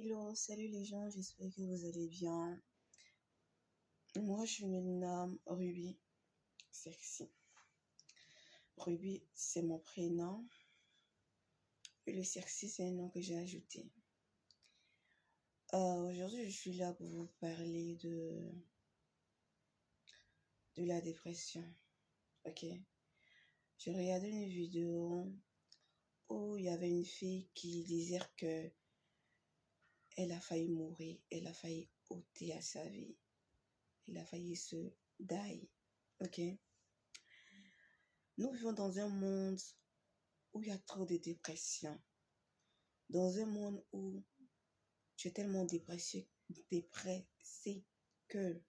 Hello, salut les gens, j'espère que vous allez bien. Moi, je me nomme Ruby Sexy. Ruby, c'est mon prénom. Et le Sexy, c'est un nom que j'ai ajouté. Aujourd'hui, je suis là pour vous parler de la dépression. Ok? J'ai regardé une vidéo où il y avait une fille qui disait que elle a failli mourir, elle a failli ôter à sa vie. Elle a failli se die. Ok? Nous vivons dans un monde où il y a trop de dépression. Dans un monde où tu es tellement dépressé que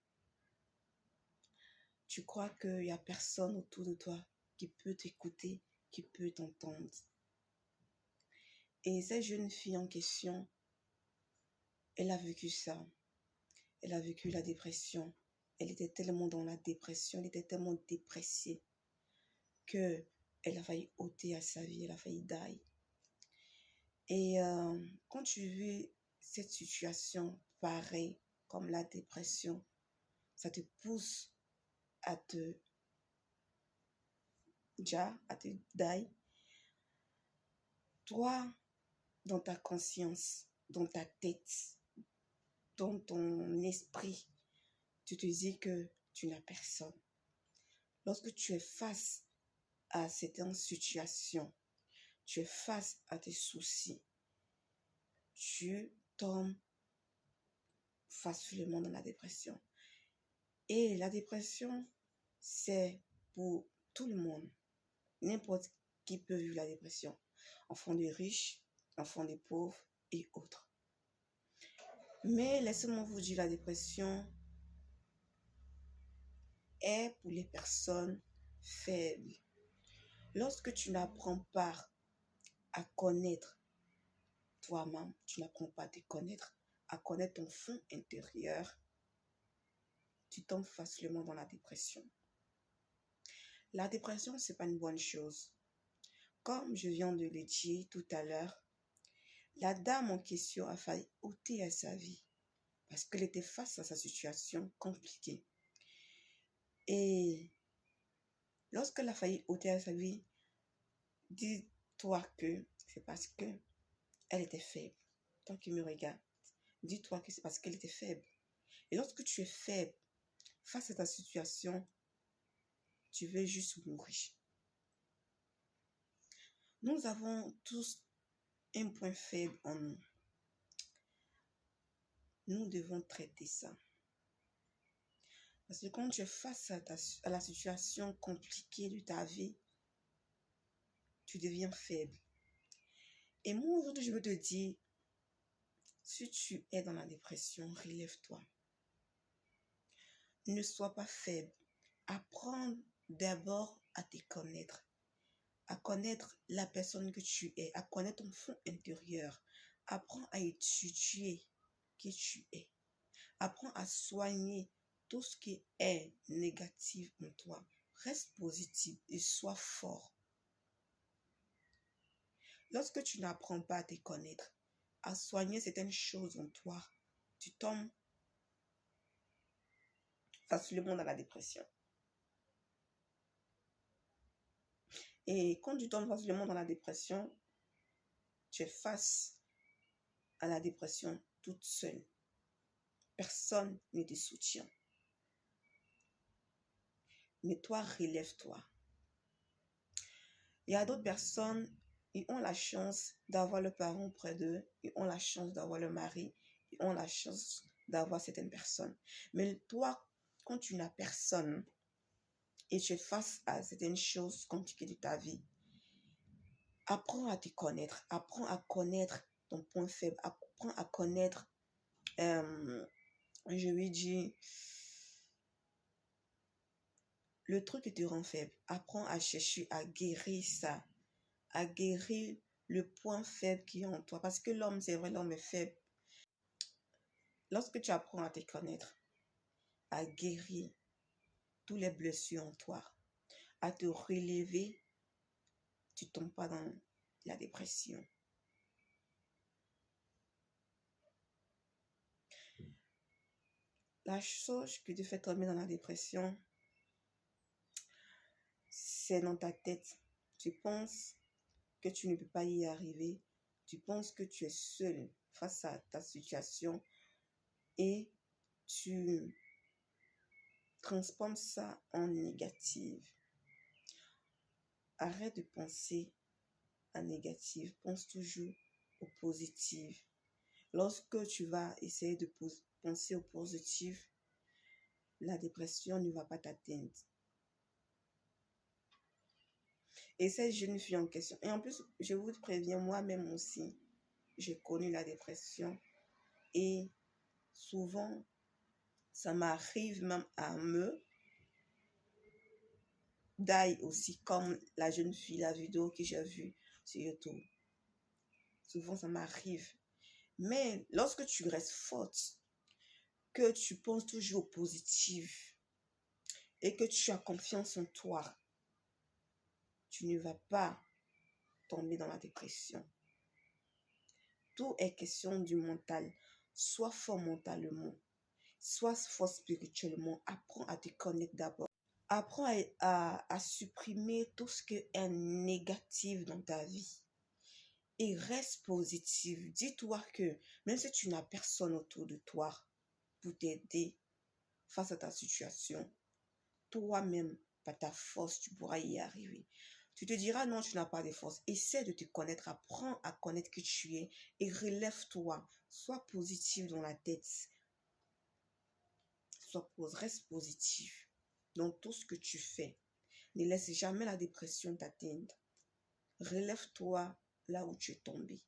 tu crois qu'il n'y a personne autour de toi qui peut t'écouter, qui peut t'entendre. Et cette jeune fille en question, elle a vécu ça. Elle a vécu la dépression. Elle était tellement dans la dépression, elle était tellement dépressée que elle a failli ôter à sa vie, elle a failli die. Et quand tu vis cette situation pareille comme la dépression, ça te pousse à te die. Toi, dans ta conscience, dans ta tête, dans ton esprit, tu te dis que tu n'as personne. Lorsque tu es face à cette situation, tu es face à tes soucis, tu tombes facilement dans la dépression. Et la dépression, c'est pour tout le monde. N'importe qui peut vivre la dépression. Enfants des riches, enfants des pauvres et autres. Mais laissez-moi vous dire, la dépression est pour les personnes faibles. Lorsque tu n'apprends pas à connaître toi-même, tu n'apprends pas à te connaître, à connaître ton fond intérieur, tu tombes facilement dans la dépression. La dépression, ce n'est pas une bonne chose. Comme je viens de le dire tout à l'heure, la dame en question a failli ôter à sa vie parce qu'elle était face à sa situation compliquée. Et lorsqu'elle a failli ôter à sa vie, dis-toi que c'est parce qu'elle était faible. Toi qui me regardes, dis-toi que c'est parce qu'elle était faible. Et lorsque tu es faible, face à ta situation, tu veux juste mourir. Nous avons tous un point faible en nous. Nous devons traiter ça. Parce que quand tu es face à la situation compliquée de ta vie, tu deviens faible. Et moi, aujourd'hui, je veux te dire, si tu es dans la dépression, relève-toi. Ne sois pas faible. Apprends d'abord à te connaître. À connaître la personne que tu es. À connaître ton fond intérieur. Apprends à étudier qui tu es. Apprends à soigner tout ce qui est négatif en toi. Reste positif et sois fort. Lorsque tu n'apprends pas à te connaître, à soigner certaines choses en toi, tu tombes facilement dans la dépression. Et quand tu tombes facilement dans la dépression, tu es face à la dépression toute seule. Personne ne te soutient. Mais toi, relève-toi. Il y a d'autres personnes, ils ont la chance d'avoir le parent près d'eux, ils ont la chance d'avoir le mari, ils ont la chance d'avoir certaines personnes. Mais toi, quand tu n'as personne et tu es face à certaines choses compliquées de ta vie, apprends à te connaître, apprends à connaître ton point faible, apprends à connaître, je lui dis, le truc qui te rend faible. Apprends à chercher à guérir ça, à guérir le point faible qui est en toi. Parce que l'homme, c'est vrai, l'homme est faible. Lorsque tu apprends à te connaître, à guérir toutes les blessures en toi, à te relever, tu ne tombes pas dans la dépression. La chose qui te fait tomber dans la dépression, c'est dans ta tête. Tu penses que tu ne peux pas y arriver. Tu penses que tu es seul face à ta situation et tu transformes ça en négative. Arrête de penser à négative. Pense toujours au positif. Lorsque tu vas essayer de penser au positif, la dépression ne va pas t'atteindre. Et cette jeune fille en question, et en plus, je vous préviens, moi-même aussi, j'ai connu la dépression et souvent, ça m'arrive même à me die aussi, comme la jeune fille, la vidéo que j'ai vue sur YouTube. Souvent, ça m'arrive. Mais lorsque tu restes forte, que tu penses toujours au positif et que tu as confiance en toi, tu ne vas pas tomber dans la dépression. Tout est question du mental. Sois fort mentalement, sois fort spirituellement. Apprends à te connaître d'abord. Apprends à supprimer tout ce qui est négatif dans ta vie. Et reste positif. Dis-toi que même si tu n'as personne autour de toi pour t'aider face à ta situation, toi-même, par ta force, tu pourras y arriver. Tu te diras non, tu n'as pas de force. Essaie de te connaître, apprends à connaître qui tu es et relève-toi. Sois positif dans la tête. Reste positif dans tout ce que tu fais. Ne laisse jamais la dépression t'atteindre. Relève-toi là où tu es tombé.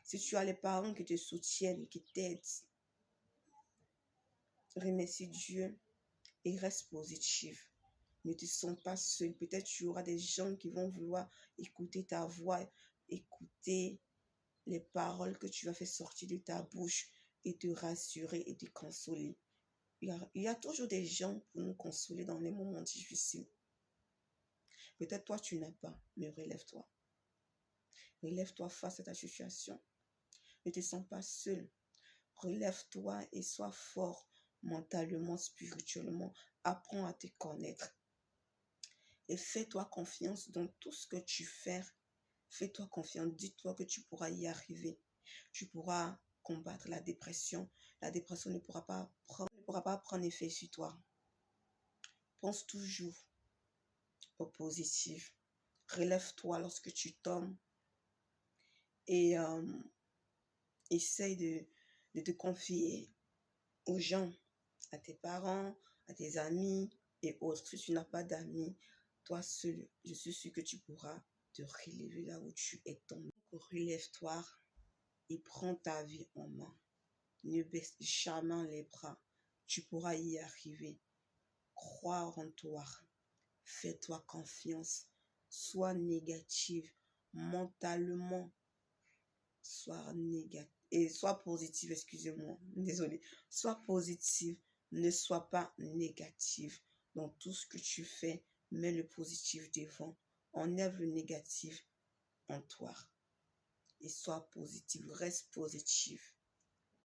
Si tu as les parents qui te soutiennent, qui t'aident, remercie Dieu et reste positif. Ne te sens pas seul. Peut-être tu auras des gens qui vont vouloir écouter ta voix, écouter les paroles que tu vas faire sortir de ta bouche et te rassurer et te consoler. Il y a toujours des gens pour nous consoler dans les moments difficiles. Peut-être toi, tu n'as pas, mais relève-toi. Relève-toi face à ta situation. Ne te sens pas seul. Relève-toi et sois fort mentalement, spirituellement. Apprends à te connaître. Et fais-toi confiance dans tout ce que tu fais. Fais-toi confiance. Dis-toi que tu pourras y arriver. Tu pourras combattre la dépression. La dépression ne pourra pas prendre effet sur toi. Pense toujours au positif. Relève-toi lorsque tu tombes. Et essaye de te confier aux gens, à tes parents, à tes amis et autres. Si tu n'as pas d'amis, toi seul, je suis sûre que tu pourras te relever là où tu es tombé. Relève-toi et prends ta vie en main. Ne baisse jamais les bras. Tu pourras y arriver. Crois en toi. Fais-toi confiance. Sois négative mentalement. Sois négative. Et sois positive, excusez-moi. Désolée. Sois positive. Ne sois pas négative. Dans tout ce que tu fais, mets le positif devant. Enlève le négatif en toi. Et sois positive. Reste positive.